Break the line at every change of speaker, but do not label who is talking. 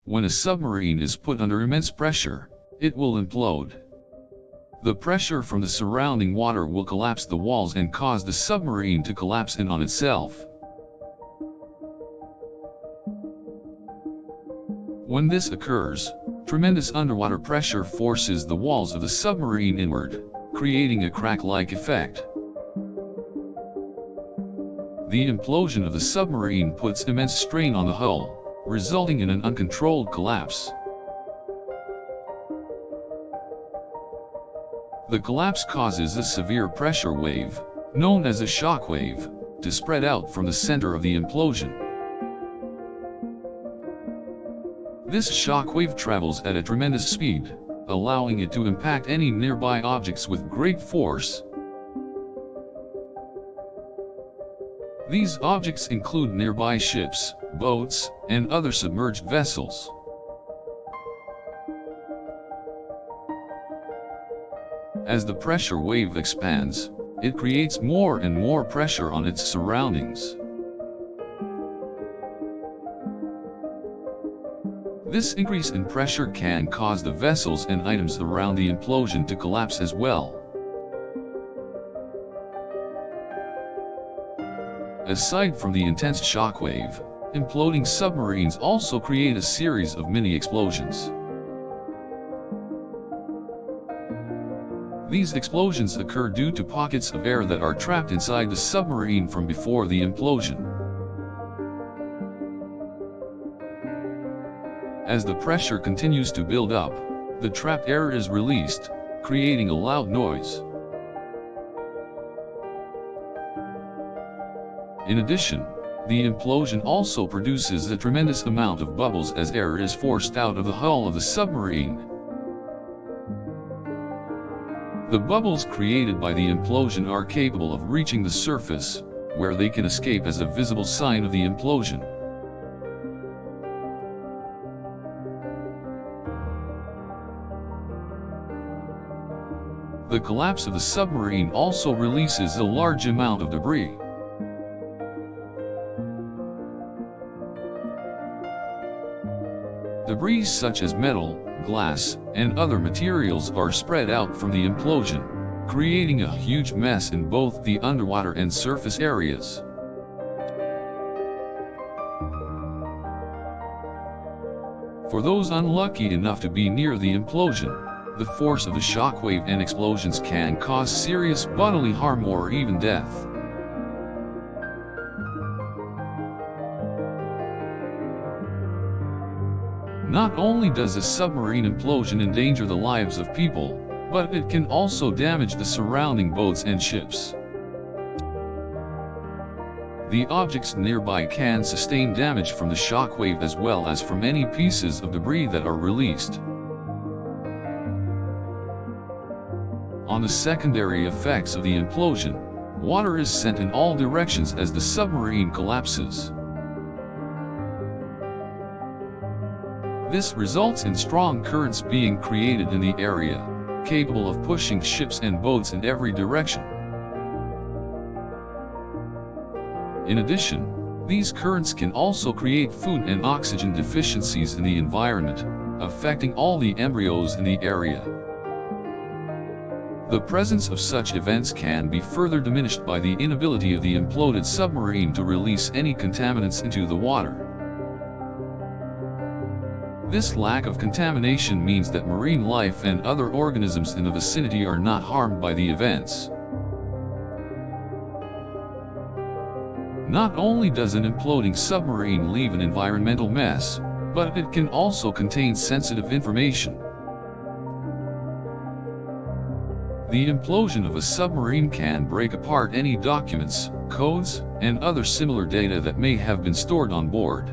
When a submarine is put under immense pressure, it will implode. The pressure from the surrounding water will collapse the walls and cause the submarine to collapse in on itself. When this occurs, tremendous underwater pressure forces the walls of the submarine inward, creating a crack-like effect. The implosion of the submarine puts immense strain on the hull, resulting in an uncontrolled collapse. The collapse causes a severe pressure wave, known as a shock wave, to spread out from the center of the implosion. This shock wave travels at a tremendous speed, allowing it to impact any nearby objects with great force. These objects include nearby ships, boats, and other submerged vessels. As the pressure wave expands, it creates more and more pressure on its surroundings. This increase in pressure can cause the vessels and items around the implosion to collapse as well. Aside from the intense shockwave, imploding submarines also create a series of mini-explosions. These explosions occur due to pockets of air that are trapped inside the submarine from before the implosion. As the pressure continues to build up, the trapped air is released, creating a loud noise. In addition, the implosion also produces a tremendous amount of bubbles as air is forced out of the hull of the submarine. The bubbles created by the implosion are capable of reaching the surface, where they can escape as a visible sign of the implosion. The collapse of the submarine also releases a large amount of debris. Debris such as metal, glass, and other materials are spread out from the implosion, creating a huge mess in both the underwater and surface areas. For those unlucky enough to be near the implosion, the force of the shockwave and explosions can cause serious bodily harm or even death. Not only does a submarine implosion endanger the lives of people, but it can also damage the surrounding boats and ships. The objects nearby can sustain damage from the shockwave as well as from any pieces of debris that are released. On the secondary effects of the implosion, water is sent in all directions as the submarine collapses. This results in strong currents being created in the area, capable of pushing ships and boats in every direction. In addition, these currents can also create food and oxygen deficiencies in the environment, affecting all the embryos in the area. The presence of such events can be further diminished by the inability of the imploded submarine to release any contaminants into the water. This lack of contamination means that marine life and other organisms in the vicinity are not harmed by the events. Not only does an imploding submarine leave an environmental mess, but it can also contain sensitive information. The implosion of a submarine can break apart any documents, codes, and other similar data that may have been stored on board.